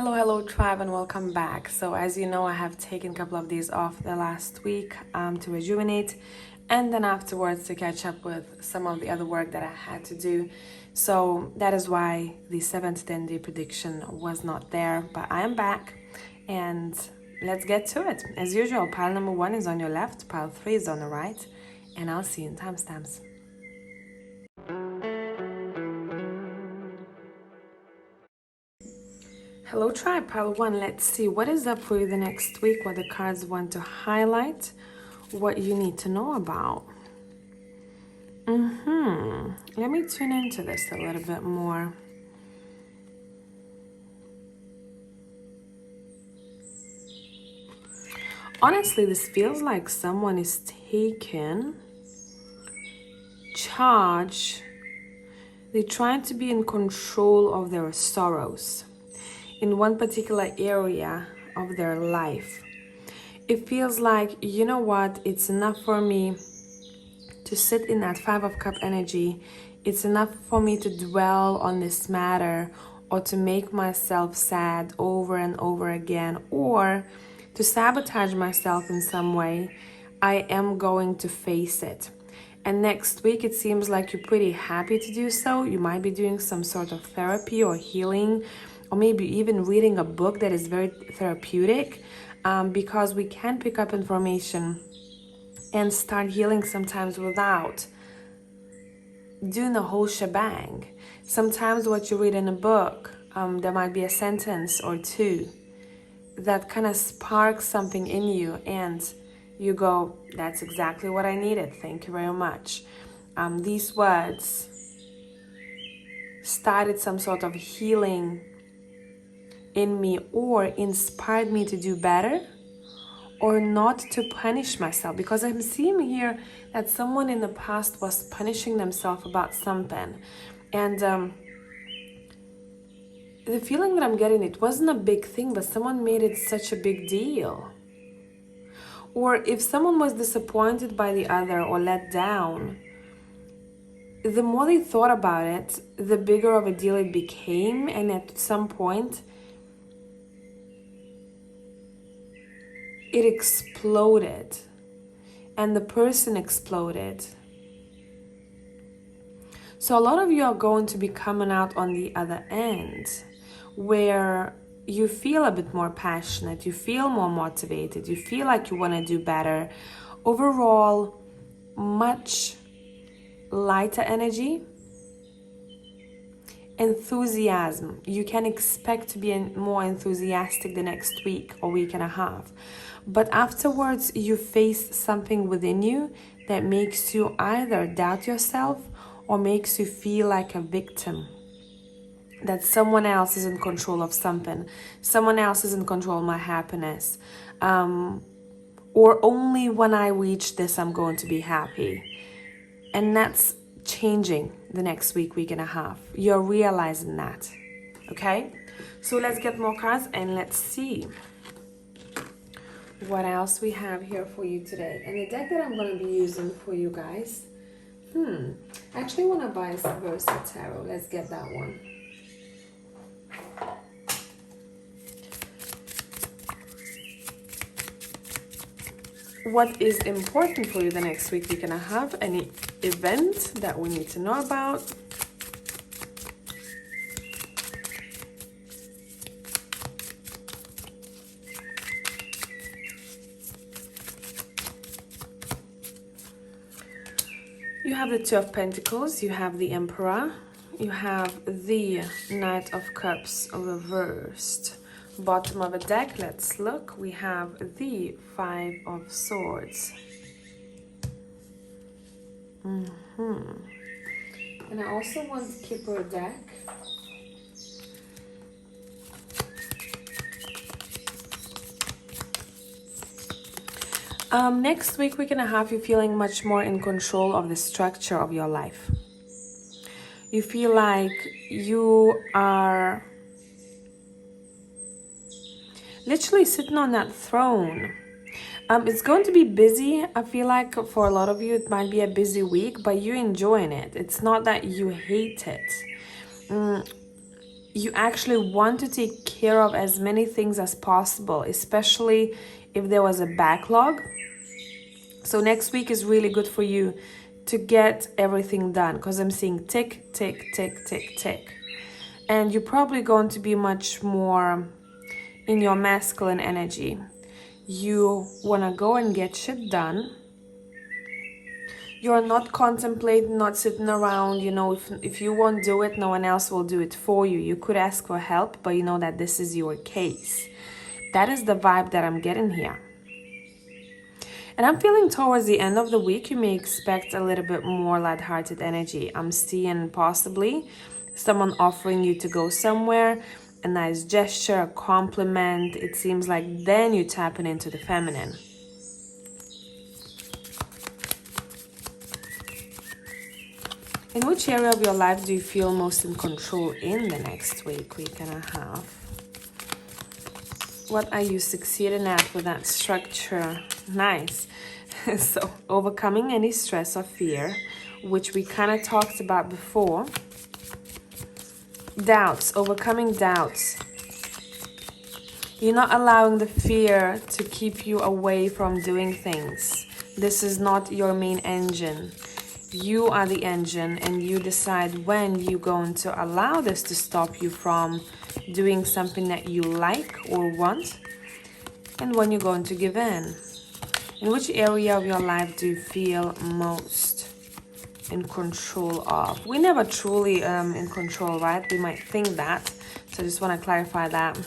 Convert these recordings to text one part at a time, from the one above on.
Hello, tribe, and welcome back. So, as you know, I have taken a couple of days off the last week to rejuvenate and then afterwards to catch up with some of the other work that I had to do. So, that is why the 7 to 10 day prediction was not there, but I am back and let's get to it. As usual, pile number 1 is on your left, pile 3 is on the right, and I'll see you in timestamps. Hello tribe, pile 1. Let's see what is up for you the next week, what the cards want to highlight, what you need to know about. Let me tune into this a little bit more. Honestly, this feels like someone is taking charge. They're trying to be in control of their sorrows in one particular area of their life. It feels like, you know what, it's enough for me to sit in that 5 of Cup energy. It's enough for me to dwell on this matter or to make myself sad over and over again or to sabotage myself in some way. I am going to face it. And next week, it seems like you're pretty happy to do so. You might be doing some sort of therapy or healing, or maybe even reading a book that is very therapeutic, because we can pick up information and start healing sometimes without doing the whole shebang. Sometimes what you read in a book, there might be a sentence or two that kind of sparks something in you and you go, that's exactly what I needed. Thank you very much. These words started some sort of healing in me or inspired me to do better or not to punish myself, because I'm seeing here that someone in the past was punishing themselves about something. And the feeling that I'm getting, it wasn't a big thing, but someone made it such a big deal. Or if someone was disappointed by the other or let down, the more they thought about it, the bigger of a deal it became. And at some point, it exploded. And the person exploded. So a lot of you are going to be coming out on the other end where you feel a bit more passionate, you feel more motivated, you feel like you want to do better. Overall, much lighter energy, enthusiasm. You can expect to be more enthusiastic the next week or week and a half. But afterwards, you face something within you that makes you either doubt yourself or makes you feel like a victim. That someone else is in control of something. Someone else is in control of my happiness. Or only when I reach this, I'm going to be happy. And that's changing the next week, week and a half. You're realizing that. Okay? So let's get more cards and let's see what else we have here for you today. And the deck that I'm going to be using for you guys, I actually want to buy Versa Tarot. Let's get that one. What is important for you the next week, week and a half? Any event that we need to know about? You have the Two of Pentacles, you have the Emperor, you have the Knight of Cups reversed. Bottom of the deck, let's look. We have the Five of Swords. And I also want to keep our deck. Next week, week and a half, you're feeling much more in control of the structure of your life. You feel like you are literally sitting on that throne. It's going to be busy. I feel like for a lot of you, it might be a busy week, but you're enjoying it. It's not that you hate it. you actually want to take care of as many things as possible, especially if there was a backlog. So next week is really good for you to get everything done, because I'm seeing tick, tick, tick, tick, tick. And you're probably going to be much more in your masculine energy. You want to go and get shit done. You're not contemplating, not sitting around, if you won't do it, no one else will do it for you. You could ask for help, but you know that this is your case. That is the vibe that I'm getting here. And I'm feeling towards the end of the week, you may expect a little bit more lighthearted energy. I'm seeing possibly someone offering you to go somewhere, a nice gesture, a compliment. It seems like then you're tapping into the feminine. In which area of your life do you feel most in control in the next week and a half? What are you succeeding at with that structure? Nice. So, overcoming any stress or fear, which we kind of talked about before. Doubts, overcoming doubts. You're not allowing the fear to keep you away from doing things. This is not your main engine. You are the engine, and you decide when you're going to allow this to stop you from doing something that you like or want, and when you're going to give in. In which area of your life do you feel most in control of? We're never truly in control, right? We might think that, so I just want to clarify that.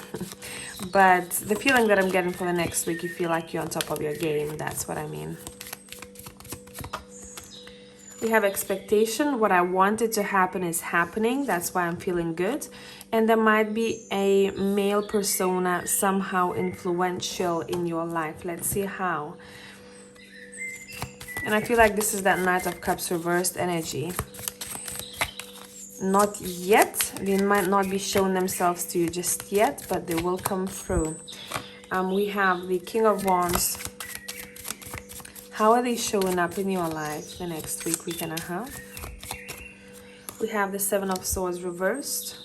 But the feeling that I'm getting for the next week, you feel like you're on top of your game. That's what I mean. We have expectation. What I wanted to happen is happening. That's why I'm feeling good. And there might be a male persona somehow influential in your life. Let's see how. And I feel like this is that Knight of Cups reversed energy. Not yet. They might not be showing themselves to you just yet, but they will come through. We have the King of Wands. How are they showing up in your life the next week and a half? We have the Seven of Swords reversed.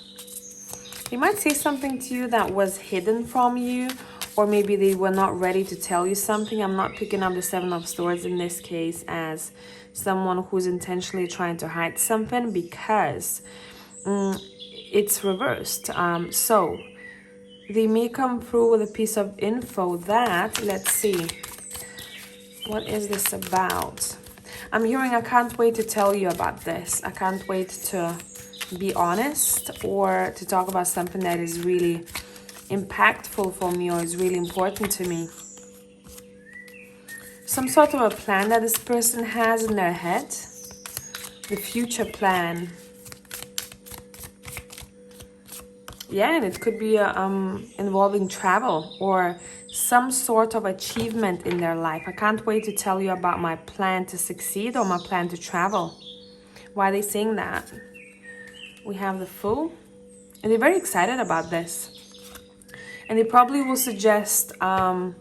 They might say something to you that was hidden from you, or maybe they were not ready to tell you something. I'm not picking up the Seven of Swords in this case as someone who's intentionally trying to hide something, because it's reversed. So they may come through with a piece of info that, let's see, what is this about? I'm hearing, I can't wait to tell you about this. I can't wait to be honest, or to talk about something that is really impactful for me or is really important to me. Some sort of a plan that this person has in their head. The future plan. Yeah, and it could be involving travel or some sort of achievement in their life. I can't wait to tell you about my plan to succeed or my plan to travel. Why are they saying that? We have the Fool, and they're very excited about this. And they probably will suggest, will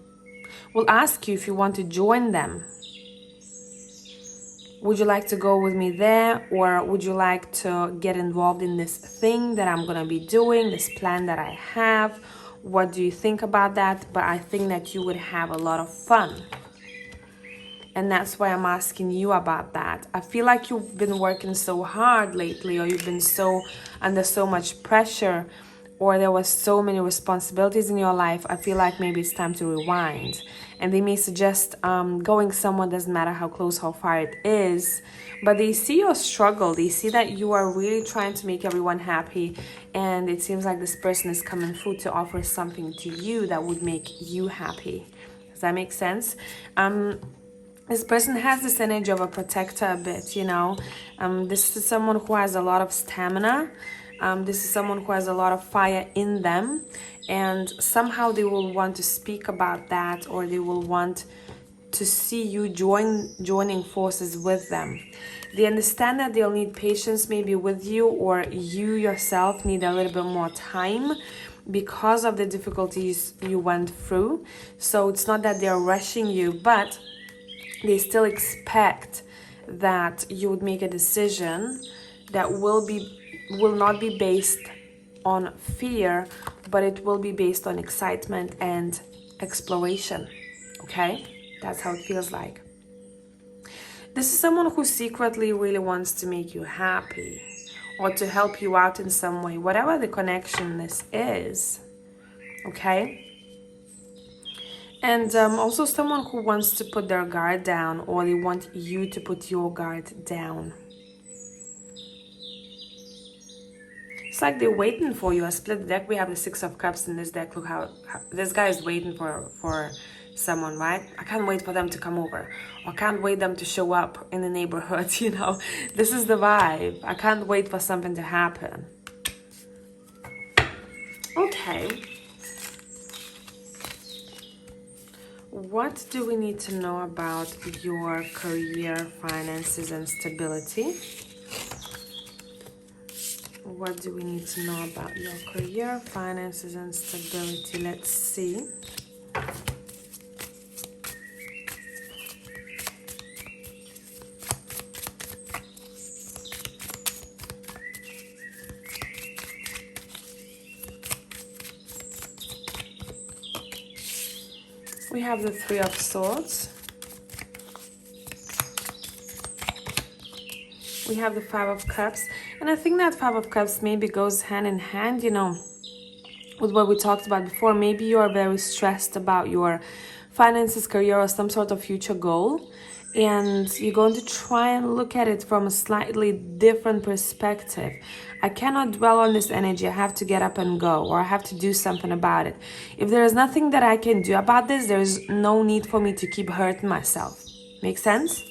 ask you if you want to join them. Would you like to go with me there, or would you like to get involved in this thing that I'm going to be doing, this plan that I have? What do you think about that? But I think that you would have a lot of fun. And that's why I'm asking you about that. I feel like you've been working so hard lately, or you've been so under so much pressure, or there was so many responsibilities in your life. I feel like maybe it's time to rewind. And they may suggest going somewhere, doesn't matter how close, how far it is, but they see your struggle. They see that you are really trying to make everyone happy, and it seems like this person is coming through to offer something to you that would make you happy. Does that make sense? This person has this energy of a protector a bit, you know. This is someone who has a lot of stamina. This is someone who has a lot of fire in them, and somehow they will want to speak about that, or they will want to see you joining forces with them. They understand that they'll need patience maybe with you, or you yourself need a little bit more time because of the difficulties you went through. So it's not that they're rushing you, but they still expect that you would make a decision that will not be based on fear, but it will be based on excitement and exploration. Okay? That's how it feels like. This is someone who secretly really wants to make you happy or to help you out in some way, whatever the connection this is. Okay? And also someone who wants to put their guard down, or they want you to put your guard down. It's like they're waiting for you. A split deck, we have the Six of Cups in this deck. Look how this guy is waiting for someone, right? I can't wait for them to come over. I can't wait them to show up in the neighborhood, you know. This is the vibe. I can't wait for something to happen. Okay. What do we need to know about your career, finances, and stability? What do we need to know about your career, finances, and stability? Let's see. We have the Three of Swords. We have the Five of Cups. And I think that Five of Cups maybe goes hand in hand, you know, with what we talked about before. Maybe you are very stressed about your finances, career, or some sort of future goal. And you're going to try and look at it from a slightly different perspective. I cannot dwell on this energy. I have to get up and go, or I have to do something about it. If there is nothing that I can do about this, there's no need for me to keep hurting myself. Make sense?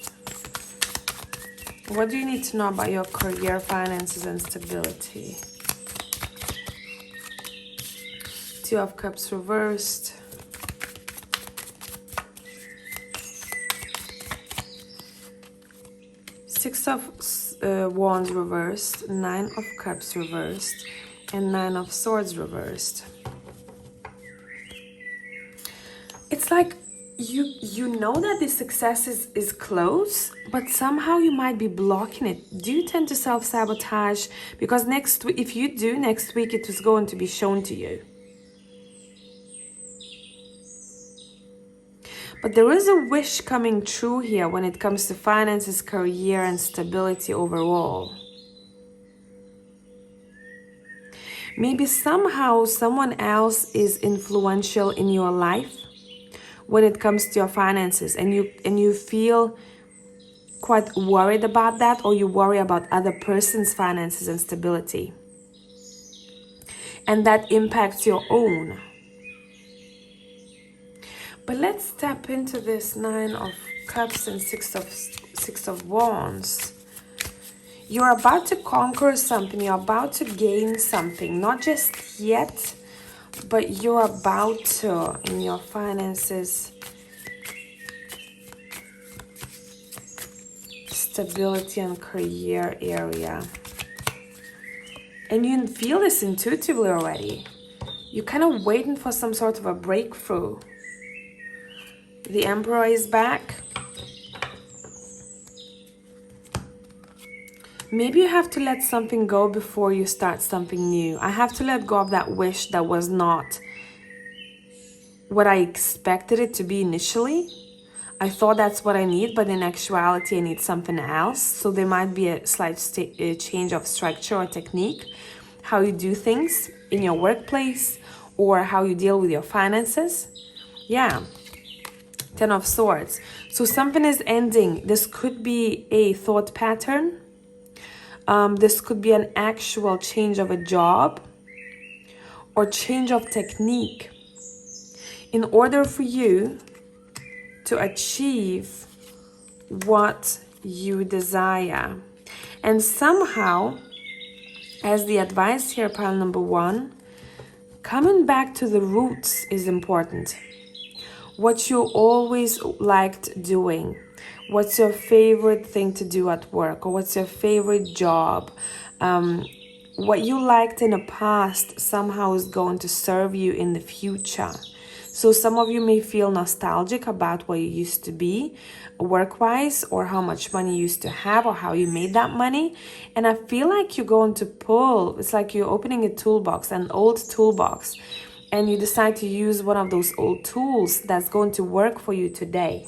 What do you need to know about your career, finances, and stability? Two of Cups reversed. Six of Wands reversed, Nine of Cups reversed, and Nine of Swords reversed. It's like you know that the success is close, but somehow you might be blocking it. Do you tend to self-sabotage? Because if you do, next week it is going to be shown to you. But there is a wish coming true here when it comes to finances, career, and stability overall. Maybe somehow someone else is influential in your life when it comes to your finances, and you feel quite worried about that, or you worry about other person's finances and stability. And that impacts your own. But let's step into this Nine of Cups and Six of Wands. You're about to conquer something. You're about to gain something. Not just yet, but you're about to in your finances, stability, and career area. And you feel this intuitively already. You're kind of waiting for some sort of a breakthrough. The Emperor is back. Maybe you have to let something go before you start something new. I have to let go of that wish that was not what I expected it to be initially. I thought that's what I need, but in actuality I need something else. So there might be a slight change of structure or technique, how you do things in your workplace, or how you deal with your finances. Yeah. Ten of Swords. So something is ending. This could be a thought pattern. This could be an actual change of a job or change of technique in order for you to achieve what you desire. And somehow, as the advice here, pile number one, coming back to the roots is important. What you always liked doing. What's your favorite thing to do at work? Or what's your favorite job? What you liked in the past somehow is going to serve you in the future. So some of you may feel nostalgic about what you used to be work-wise, or how much money you used to have, or how you made that money. And I feel like you're going to pull, it's like you're opening a toolbox, an old toolbox, and you decide to use one of those old tools that's going to work for you today.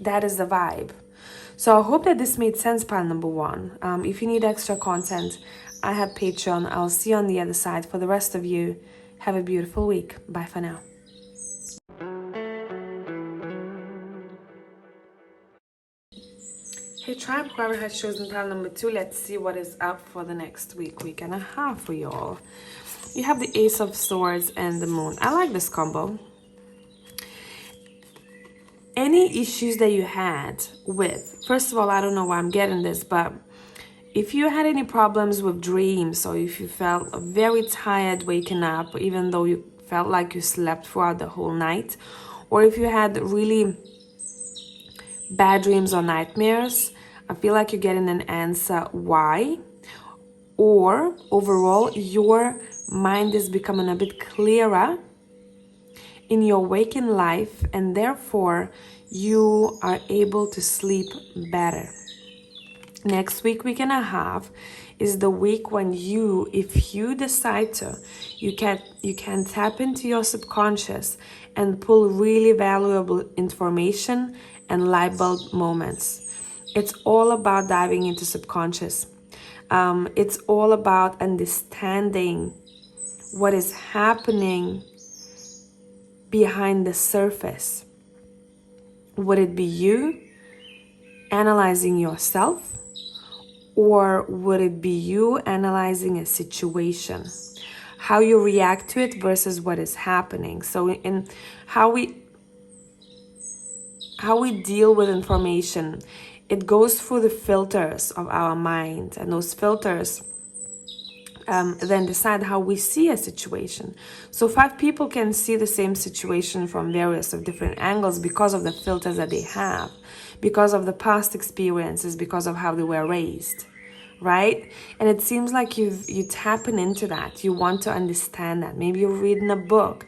That is the vibe. So I hope that this made sense, pile number one. If you need extra content, I have Patreon. I'll see you on the other side. For the rest of you, have a beautiful week. Bye for now. Hey tribe, whoever has chosen pile number two, let's see what is up for the next week and a half for y'all. You have the Ace of Swords and the Moon. I like this combo. Any issues that you had with, first of all, I don't know why I'm getting this, but if you had any problems with dreams, or if you felt very tired waking up, even though you felt like you slept throughout the whole night, or if you had really bad dreams or nightmares, I feel like you're getting an answer why. Or overall, your mind is becoming a bit clearer in your waking life, and therefore you are able to sleep better. Next week and a half is the week when you, if you decide to, you can tap into your subconscious and pull really valuable information and light bulb moments. It's all about diving into subconscious. It's all about understanding what is happening behind the surface. Would it be you analyzing yourself? Or would it be you analyzing a situation? How you react to it versus what is happening. So in how we deal with information, it goes through the filters of our mind, and those filters then decide how we see a situation. So 5 people can see the same situation from various of different angles because of the filters that they have, because of the past experiences, because of how they were raised, right? And it seems like you're tapping into that. You want to understand that. Maybe you're reading a book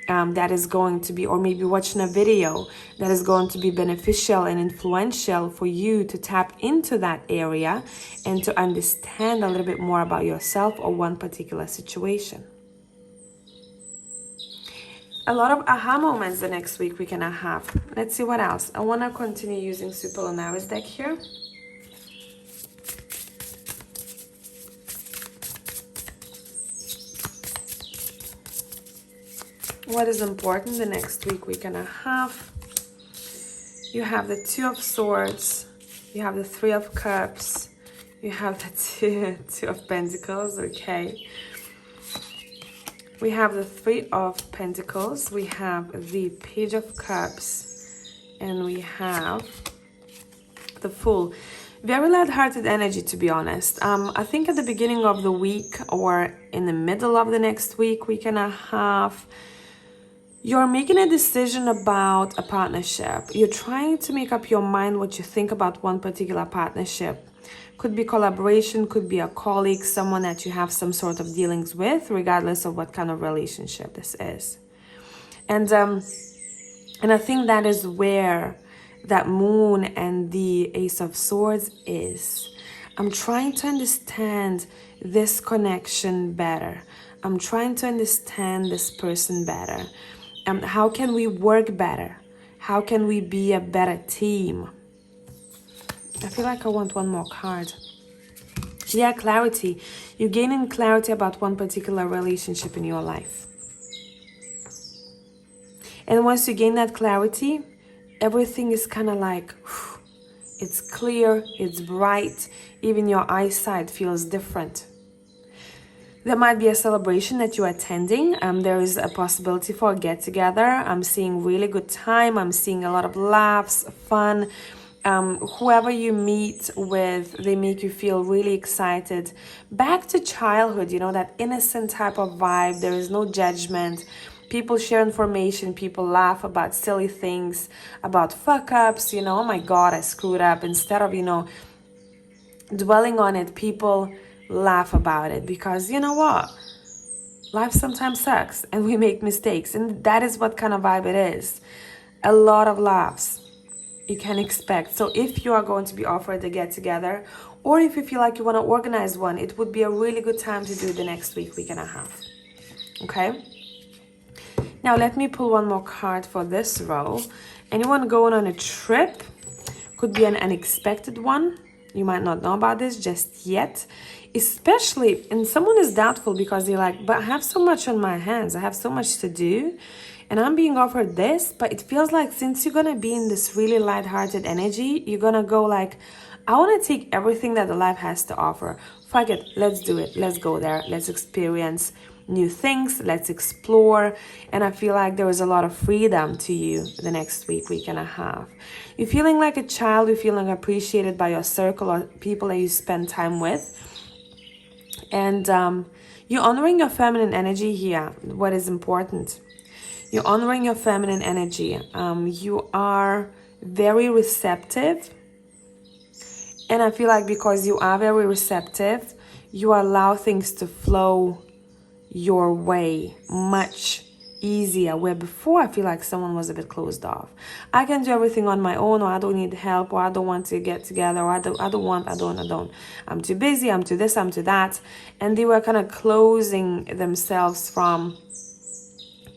that is going to be, or maybe watching a video that is going to be beneficial and influential for you to tap into that area and to understand a little bit more about yourself or one particular situation. A lot of aha moments the next week and a half. Let's see what else. I want to continue using Super Lunaris deck here. What is important the next week and a half? You have the 2 of Swords, you have the 3 of Cups, you have the 2 of Pentacles, okay. We have the 3 of Pentacles, we have the Page of Cups, and we have the Fool. Very light-hearted energy, to be honest. I think at the beginning of the week or in the middle of the next week and a half, you're making a decision about a partnership. You're trying to make up your mind what you think about one particular partnership. Could be collaboration, could be a colleague, someone that you have some sort of dealings with, regardless of what kind of relationship this is. And I think that is where that Moon and the Ace of Swords is. I'm trying to understand this connection better. I'm trying to understand this person better. How can we work better? How can we be a better team? I feel like I want one more card. Yeah, clarity. You're gaining clarity about one particular relationship in your life. And once you gain that clarity, everything is kind of like, it's clear, it's bright. Even your eyesight feels different. There might be a celebration that you're attending. There is a possibility for a get-together. I'm seeing really good time. I'm seeing a lot of laughs, fun. Whoever you meet with, they make you feel really excited. Back to childhood, that innocent type of vibe. There is no judgment. People share information. People laugh about silly things, about fuck-ups. Oh my God, I screwed up. Instead of, dwelling on it, people laugh about it, because you know what, life sometimes sucks and we make mistakes, and that is what kind of vibe it is. A lot of laughs you can expect. So if you are going to be offered a get together, or if you feel like you want to organize one, it would be a really good time to do it the next week and a half. Okay, now let me pull one more card for this row. Anyone going on a trip? Could be an unexpected one. You might not know about this just yet. Especially, and someone is doubtful because they're like, but I have so much on my hands. I have so much to do. And I'm being offered this, but it feels like since you're gonna be in this really lighthearted energy, you're gonna go like, I wanna take everything that the life has to offer. Fuck it, let's do it. Let's go there. Let's experience new things. Let's explore. And I feel like there is a lot of freedom to you the next week and a half. You're feeling like a child. You're feeling appreciated by your circle or people that you spend time with. And you're honoring your feminine energy here. What is important? You're honoring your feminine energy. You are very receptive. And I feel like because you are very receptive, you allow things to flow your way much easier, where before I feel like someone was a bit closed off. I can do everything on my own, or I don't need help, or I don't want to get together, or I don't. I'm too busy, I'm too this, I'm too that. And they were kind of closing themselves from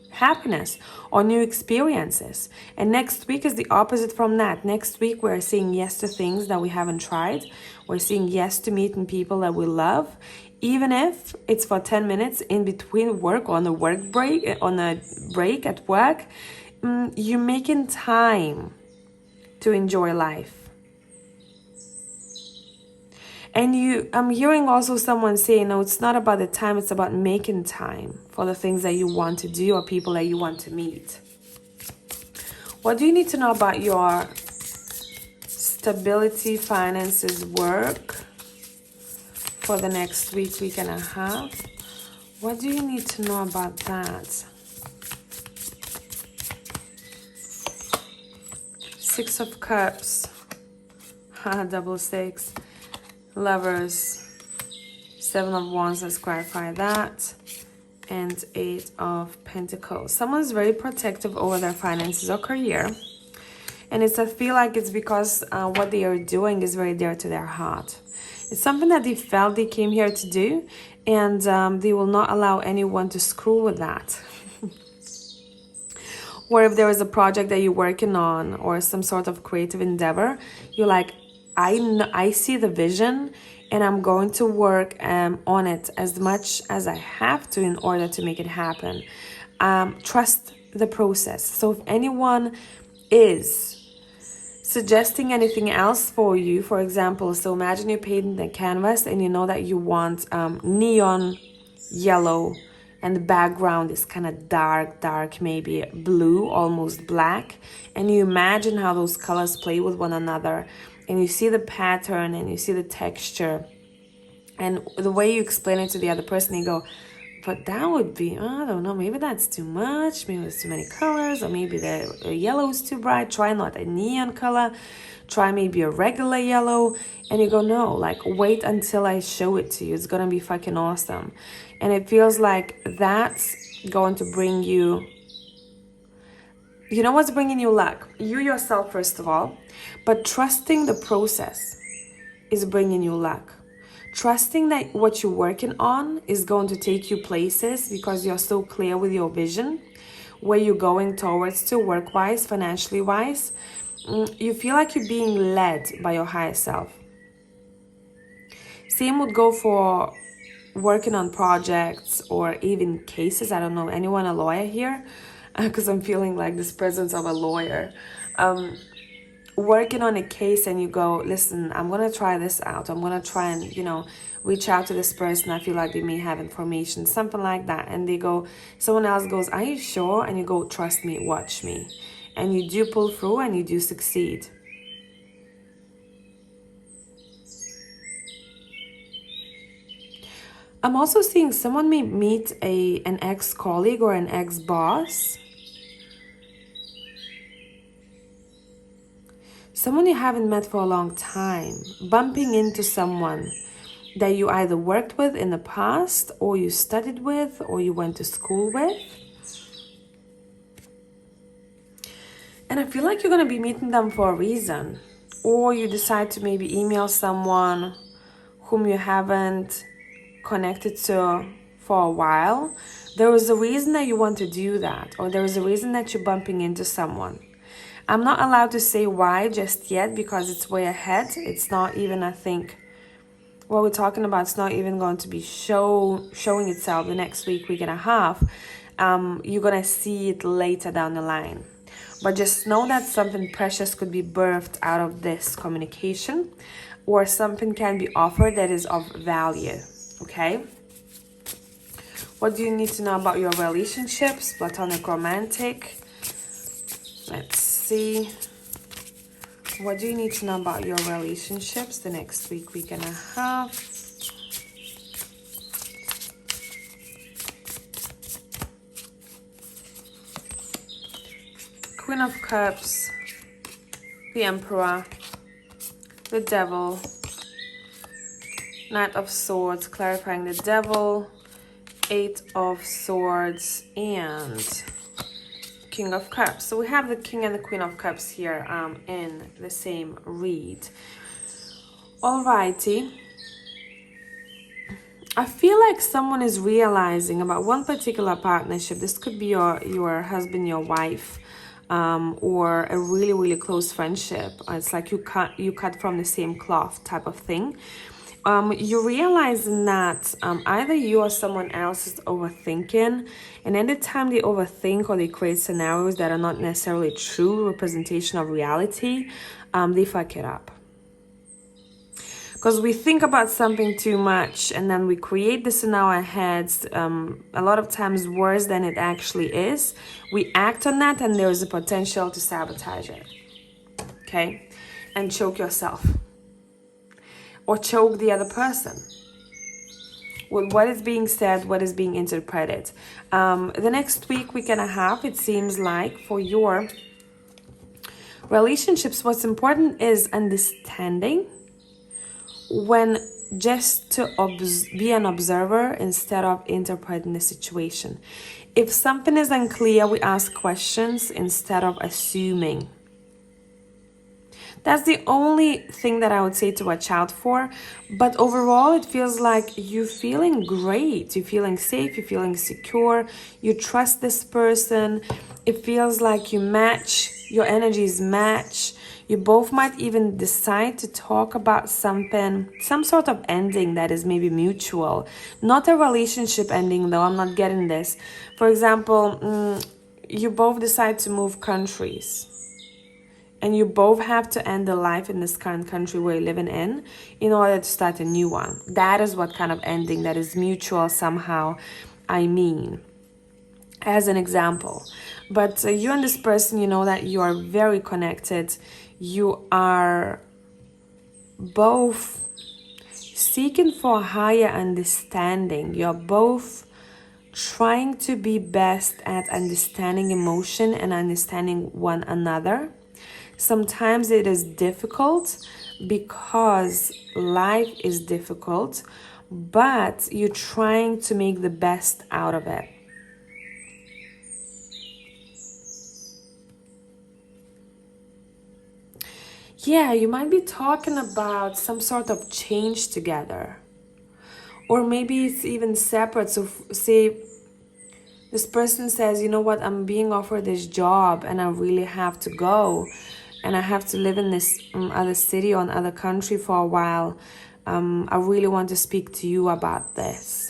happiness or new experiences. And next week is the opposite from that. Next week we're saying yes to things that we haven't tried. We're saying yes to meeting people that we love, even if it's for 10 minutes in between work, on a work break, on a break at work. You're making time to enjoy life. And I'm hearing also someone say, no, it's not about the time, it's about making time for the things that you want to do or people that you want to meet. What do you need to know about your stability, finances, work for the next week and a half? What do you need to know about that? Six of Cups, double six. Lovers, Seven of Wands, let's clarify that, and Eight of Pentacles. Someone's very protective over their finances or career, and I feel like it's because what they are doing is very dear to their heart. It's something that they felt they came here to do, and they will not allow anyone to screw with that. Or if there is a project that you're working on or some sort of creative endeavor, you're like, I see the vision and I'm going to work on it as much as I have to in order to make it happen. Trust the process. So if anyone is suggesting anything else for you, for example, so imagine you're painting the canvas and you know that you want neon yellow, and the background is kind of dark, maybe blue, almost black. And you imagine how those colors play with one another. And you see the pattern and you see the texture. And the way you explain it to the other person, you go, but that would be, I don't know, maybe that's too much. Maybe it's too many colors. Or maybe the yellow is too bright. Try not a neon color. Try maybe a regular yellow. And you go, no, like wait until I show it to you. It's going to be fucking awesome. And it feels like that's going to bring you, you know what's bringing you luck? You yourself, first of all. But trusting the process is bringing you luck. Trusting that what you're working on is going to take you places because you're so clear with your vision, where you're going towards to work-wise, financially-wise. You feel like you're being led by your higher self. Same would go for working on projects or even cases. I don't know, anyone a lawyer here? Because I'm feeling like this presence of a lawyer. Working on a case and you go, listen, I'm going to try this out. I'm going to try and, reach out to this person. I feel like they may have information, something like that. And they go, someone else goes, are you sure? And you go, trust me, watch me. And you do pull through and you do succeed. I'm also seeing someone may meet an ex-colleague or an ex-boss. Someone you haven't met for a long time. Bumping into someone that you either worked with in the past, or you studied with, or you went to school with. And I feel like you're going to be meeting them for a reason. Or you decide to maybe email someone whom you haven't connected to for a while. There is a reason that you want to do that, or there is a reason that you're bumping into someone. I'm not allowed to say why just yet because it's way ahead. It's not even, I think, what we're talking about, it's not even going to be showing itself the next week and a half. You're going to see it later down the line. But just know that something precious could be birthed out of this communication, or something can be offered that is of value, okay? What do you need to know about your relationships, platonic, romantic? Let's see. What do you need to know about your relationships the next week and a half? Queen of Cups, the Emperor, the Devil, Knight of Swords, clarifying the Devil, Eight of Swords, and King of Cups. So we have the King and the Queen of Cups here in the same read. Alrighty. I feel like someone is realizing about one particular partnership. This could be your husband, your wife, or a really, really close friendship. It's like you cut from the same cloth type of thing. You're realizing that either you or someone else is overthinking, and anytime they overthink or they create scenarios that are not necessarily true representation of reality, they fuck it up. Because we think about something too much and then we create this in our heads, a lot of times worse than it actually is. We act on that and there is a potential to sabotage it, okay? And choke yourself. Or choke the other person with what is being said, what is being interpreted. The next week and a half, it seems like for your relationships, what's important is understanding, when just to be an observer instead of interpreting the situation. If something is unclear, we ask questions instead of assuming. That's the only thing that I would say to watch out for. But overall, it feels like you're feeling great. You're feeling safe. You're feeling secure. You trust this person. It feels like you match. Your energies match. You both might even decide to talk about something, some sort of ending that is maybe mutual. Not a relationship ending, though. I'm not getting this. For example, you both decide to move countries. And you both have to end the life in this current country we're living in order to start a new one. That is what kind of ending that is mutual somehow, I mean, as an example. But you and this person, you know that you are very connected. You are both seeking for higher understanding. You're both trying to be best at understanding emotion and understanding one another. Sometimes it is difficult because life is difficult, but you're trying to make the best out of it. Yeah, you might be talking about some sort of change together. Or maybe it's even separate. So say this person says, you know what, I'm being offered this job and I really have to go. And I have to live in this other city or another country for a while. I really want to speak to you about this.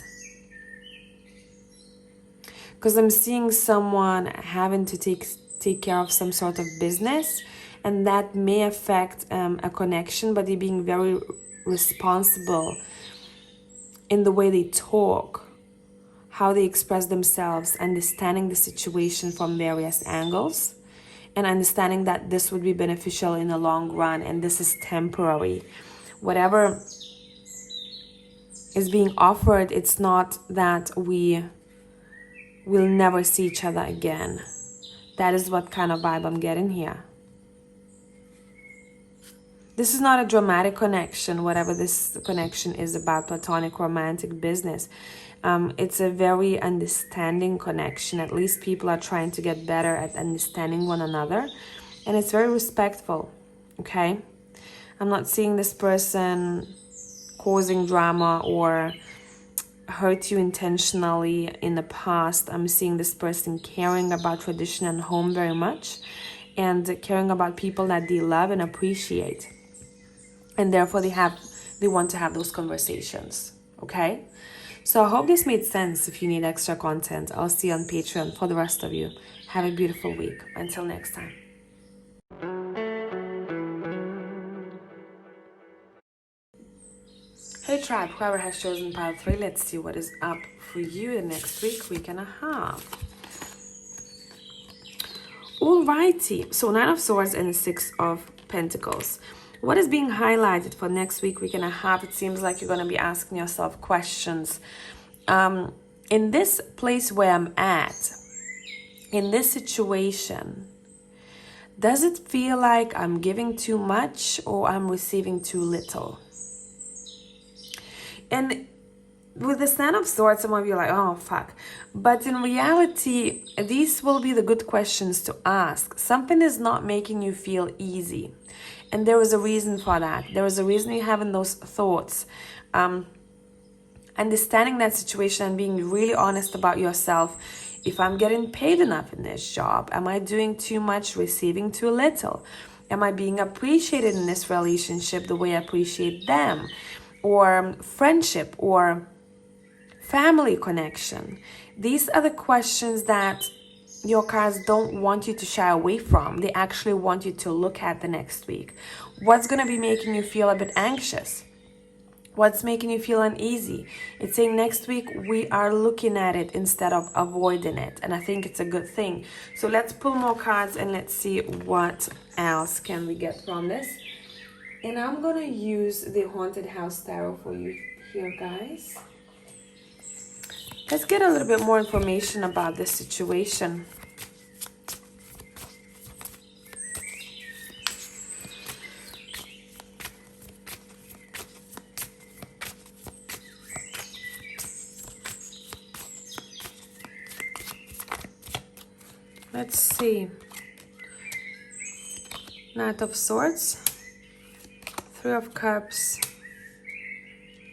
Because I'm seeing someone having to take care of some sort of business. And that may affect a connection, but they're being very responsible in the way they talk, how they express themselves, understanding the situation from various angles. And understanding that this would be beneficial in the long run and this is temporary. Whatever is being offered, it's not that we will never see each other again. That is what kind of vibe I'm getting here. This is not a dramatic connection, whatever this connection is about, platonic, romantic, business. It's a very understanding connection. At least people are trying to get better at understanding one another. And it's very respectful, okay? I'm not seeing this person causing drama or hurt you intentionally in the past. I'm seeing this person caring about tradition and home very much, and caring about people that they love and appreciate. And therefore they want to have those conversations, okay? So I hope this made sense. If you need extra content, I'll see you on Patreon. For the rest of you, have a beautiful week. Until next time. Hey tribe, whoever has chosen pile 3, let's see what is up for you the next week and a half. Alrighty, so 9 of Swords and 6 of Pentacles. What is being highlighted for next week and a half? It seems like you're going to be asking yourself questions. In this place where I'm at, in this situation, does it feel like I'm giving too much or I'm receiving too little? And with the 9 of Swords, some of you are like, oh, fuck. But in reality, these will be the good questions to ask. Something is not making you feel easy. And there is a reason for that. There is a reason you're having those thoughts. Understanding that situation and being really honest about yourself. If I'm getting paid enough in this job, am I doing too much, receiving too little? Am I being appreciated in this relationship the way I appreciate them? Or friendship or family connection? These are the questions that your cards don't want you to shy away from. They actually want you to look at the next week. What's going to be making you feel a bit anxious? What's making you feel uneasy? It's saying next week we are looking at it instead of avoiding it. And I think it's a good thing. So let's pull more cards and let's see what else can we get from this. And I'm going to use the Haunted House Tarot for you here, guys. Let's get a little bit more information about this situation. Let's see. Knight of Swords, 3 of Cups,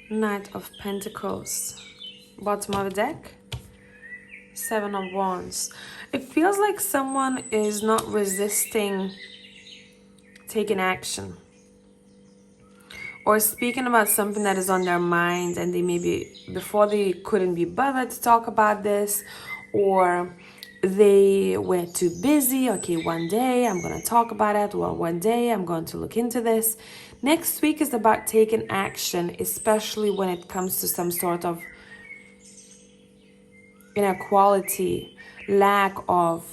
Knight of Pentacles, bottom of the deck, 7 of Wands. It feels like someone is not resisting taking action or speaking about something that is on their mind, and they maybe before they couldn't be bothered to talk about this, or they were too busy. Okay, one day I'm going to talk about it. Well, one day I'm going to look into this. Next week is about taking action, especially when it comes to some sort of inequality, lack of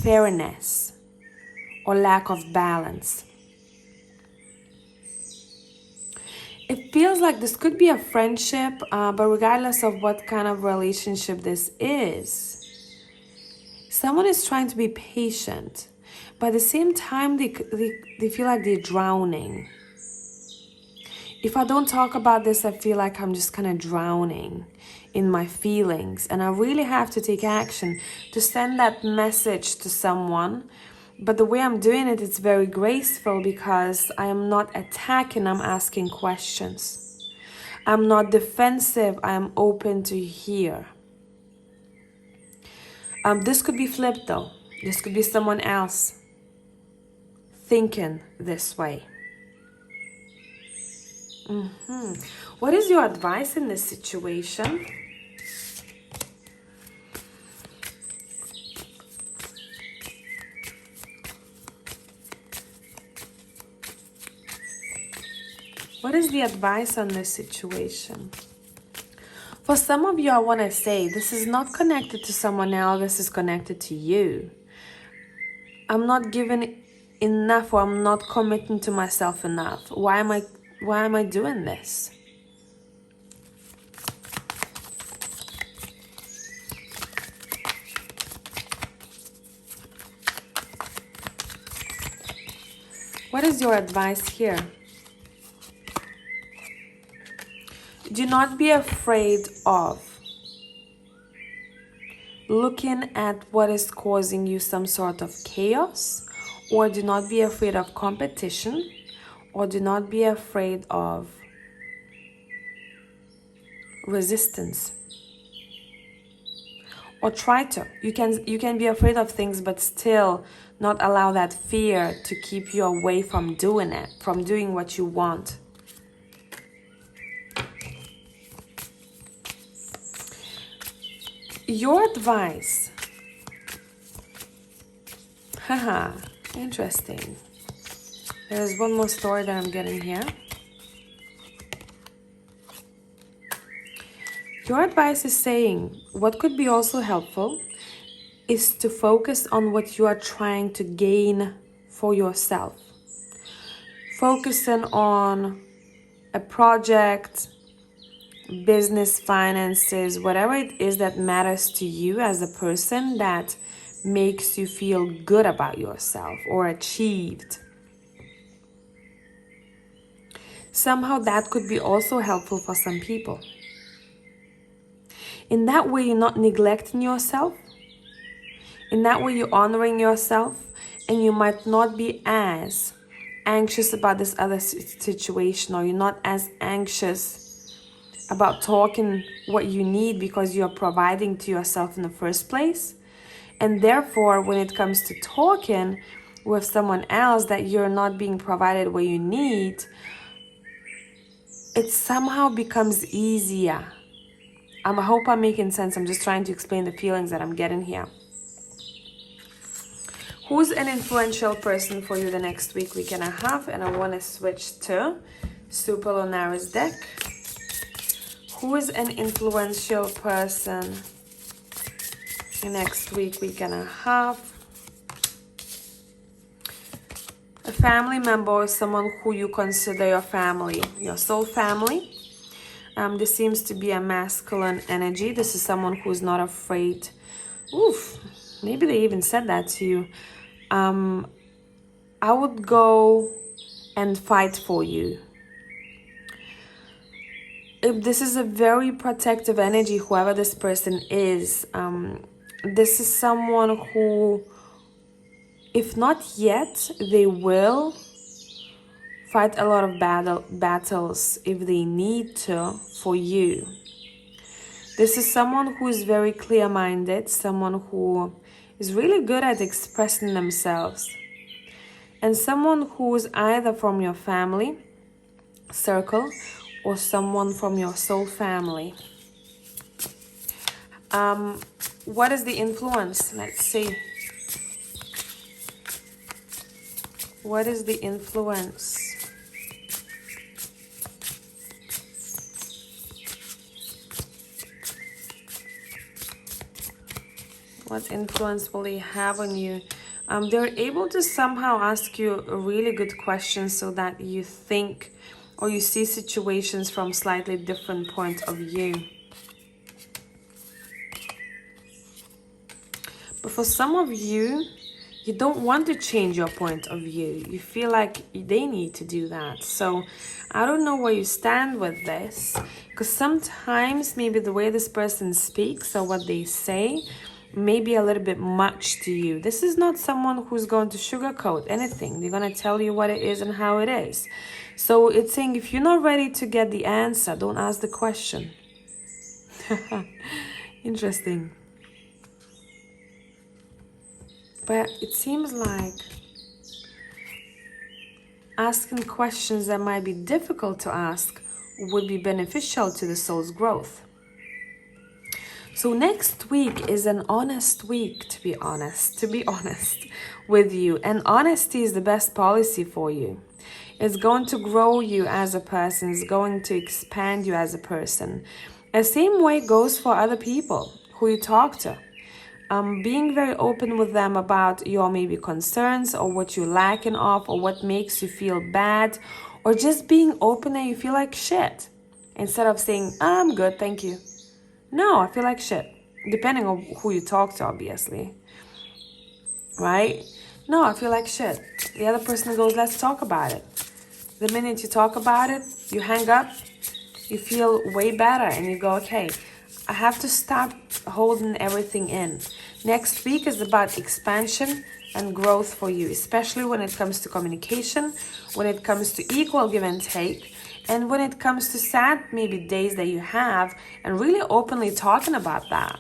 fairness, or lack of balance. It feels like this could be a friendship, but regardless of what kind of relationship this is, someone is trying to be patient, but at the same time, they feel like they're drowning. If I don't talk about this, I feel like I'm just kind of drowning in my feelings, and I really have to take action to send that message to someone. But the way I'm doing it, it's very graceful because I am not attacking, I'm asking questions. I'm not defensive, I am open to hear. This could be flipped though. This could be someone else thinking this way. What is your advice in this situation? What is the advice on this situation? For some of you, I want to say this is not connected to someone else. This is connected to you. I'm not giving enough, or I'm not committing to myself enough. Why am I doing this? What is your advice here? Do not be afraid of looking at what is causing you some sort of chaos, or do not be afraid of competition, or do not be afraid of resistance. Or try to. You can be afraid of things, but still not allow that fear to keep you away from doing it, from doing what you want. Your advice. Haha, interesting. There's one more story that I'm getting here. Your advice is saying what could be also helpful is to focus on what you are trying to gain for yourself. Focusing on a project, business, finances, whatever it is that matters to you as a person that makes you feel good about yourself or achieved. Somehow that could be also helpful for some people. In that way, you're not neglecting yourself. In that way, you're honoring yourself, and you might not be as anxious about this other situation, or you're not as anxious about talking what you need because you're providing to yourself in the first place. And therefore, when it comes to talking with someone else that you're not being provided what you need, it somehow becomes easier. I hope I'm making sense. I'm just trying to explain the feelings that I'm getting here. Who's an influential person for you the next week and a half? And I want to switch to Super Lunaris deck. Who is an influential person next week and a half? A family member or someone who you consider your family, your soul family. This seems to be a masculine energy. This is someone who's not afraid. Oof, maybe they even said that to you. I would go and fight for you. If this is a very protective energy, whoever this person is, this is someone who, if not yet, they will fight a lot of battles if they need to for you. This is someone who is very clear-minded, someone who is really good at expressing themselves, and someone who is either from your family circle or someone from your soul family. What is the influence? Let's see. What is the influence? What influence will they have on you? They're able to somehow ask you a really good question so that you think or you see situations from slightly different point of view. But for some of you, you don't want to change your point of view. You feel like they need to do that. So I don't know where you stand with this, because sometimes maybe the way this person speaks or what they say may be a little bit much to you. This is not someone who's going to sugarcoat anything. They're going to tell you what it is and how it is. So it's saying if you're not ready to get the answer, don't ask the question. Interesting. But it seems like asking questions that might be difficult to ask would be beneficial to the soul's growth. So next week is an honest week, to be honest with you. And honesty is the best policy for you. It's going to grow you as a person. It's going to expand you as a person. The same way goes for other people who you talk to. Being very open with them about your maybe concerns or what you're lacking of or what makes you feel bad, or just being open and you feel like shit. Instead of saying, I'm good, thank you. No, I feel like shit. Depending on who you talk to, obviously. Right? No, I feel like shit. The other person goes, let's talk about it. The minute you talk about it, you hang up, you feel way better, and you go, okay, I have to stop holding everything in. Next week is about expansion and growth for you, especially when it comes to communication, when it comes to equal give and take, and when it comes to sad maybe days that you have, and really openly talking about that.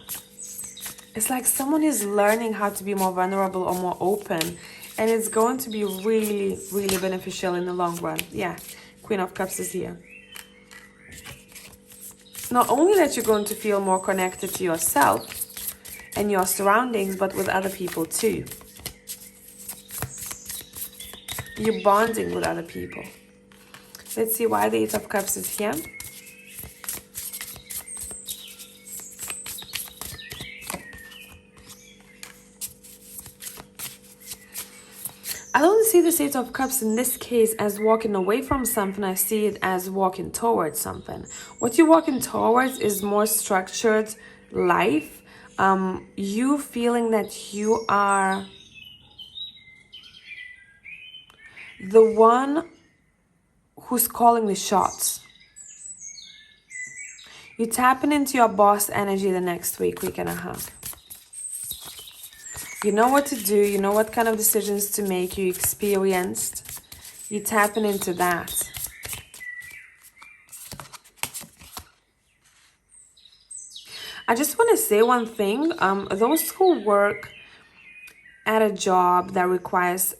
It's like someone is learning how to be more vulnerable or more open, and it's going to be really, really beneficial in the long run. Yeah, Queen of Cups is here. Not only that you're going to feel more connected to yourself and your surroundings, but with other people too. You're bonding with other people. Let's see why the Eight of Cups is here. I don't see the Eight of Cups in this case as walking away from something. I see it as walking towards something. What you're walking towards is more structured life. You feeling that you are the one who's calling the shots. You're tapping into your boss energy the next week and a half. You know what to do. You know what kind of decisions to make. You experienced. You're tapping into that. I just want to say one thing. Those who work at a job that requires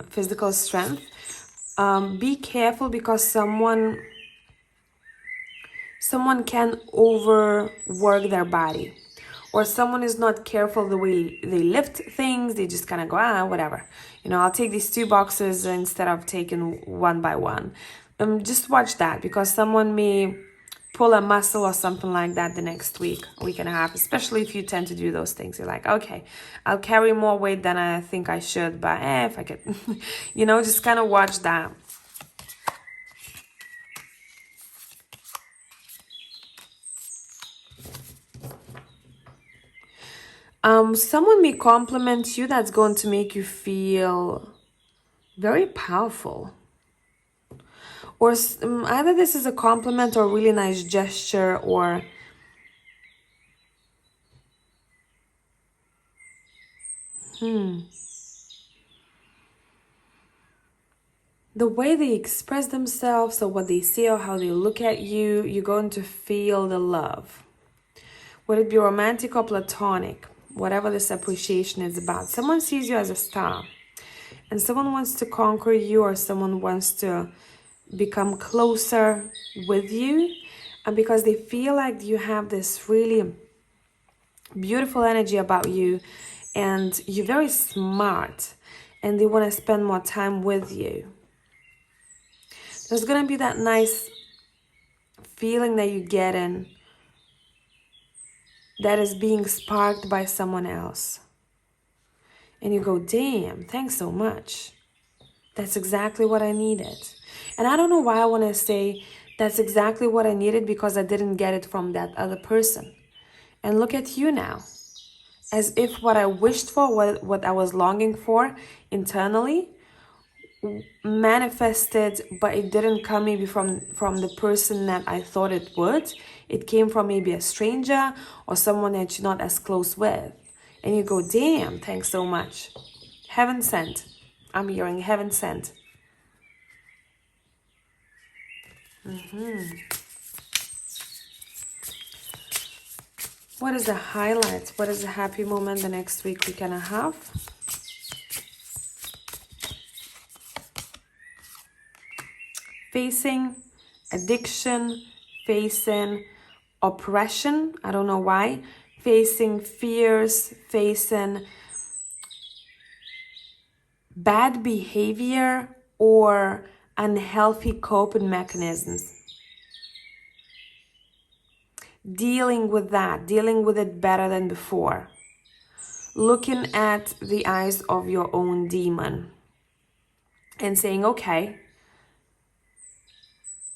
physical strength, be careful, because someone can overwork their body, or someone is not careful the way they lift things. They just kind of go, whatever, I'll take these 2 boxes instead of taking one by one. Just watch that, because someone may pull a muscle or something like that the next week and a half, especially if you tend to do those things. You're like, okay, I'll carry more weight than I think I should, but if I could, just kind of watch that. Someone may compliment you that's going to make you feel very powerful. Or either this is a compliment or a really nice gesture, or the way they express themselves, or what they say, or how they look at you, you're going to feel the love. Would it be romantic or platonic? Whatever this appreciation is about. Someone sees you as a star, and someone wants to conquer you, or someone wants to become closer with you, and because they feel like you have this really beautiful energy about you, and you're very smart, and they want to spend more time with you. There's going to be that nice feeling that you get in that is being sparked by someone else. And you go, damn, thanks so much. That's exactly what I needed. And I don't know why I want to say that's exactly what I needed, because I didn't get it from that other person. And look at you now. As if what I wished for, what I was longing for internally, manifested, but it didn't come maybe from the person that I thought it would. It came from maybe a stranger or someone that you're not as close with. And you go, damn, thanks so much. Heaven sent. I'm hearing heaven sent. What is the highlight? What is the happy moment the next week and a half? Facing addiction, facing oppression, I don't know why, facing fears, facing bad behavior or unhealthy coping mechanisms. Dealing with that, dealing with it better than before. Looking at the eyes of your own demon and saying, okay,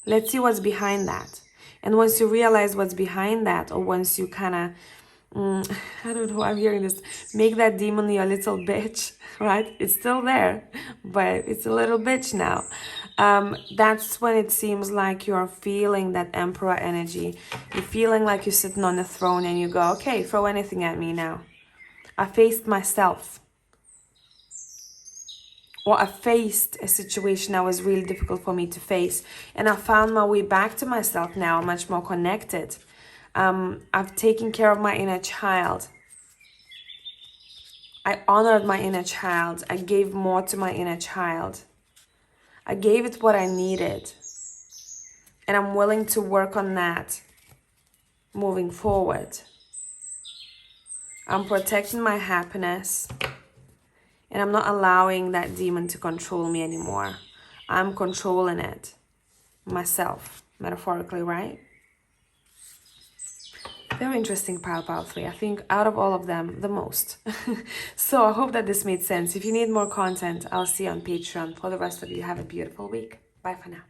let's see what's behind that. And once you realize what's behind that, or once you kind I don't know, I'm hearing this. Make that demon your little bitch, right? It's still there, but it's a little bitch now. That's when it seems like you're feeling that emperor energy. You're feeling like you're sitting on a throne and you go, okay, throw anything at me now. I faced myself. Or I faced a situation that was really difficult for me to face. And I found my way back to myself now, much more connected. I've taken care of my inner child. I honored my inner child. I gave more to my inner child. I gave it what I needed. And I'm willing to work on that moving forward. I'm protecting my happiness. And I'm not allowing that demon to control me anymore. I'm controlling it. Myself, metaphorically, right? Very interesting pile 3. I think out of all of them, the most. So I hope that this made sense. If you need more content, I'll see you on Patreon. For the rest of you, have a beautiful week. Bye for now.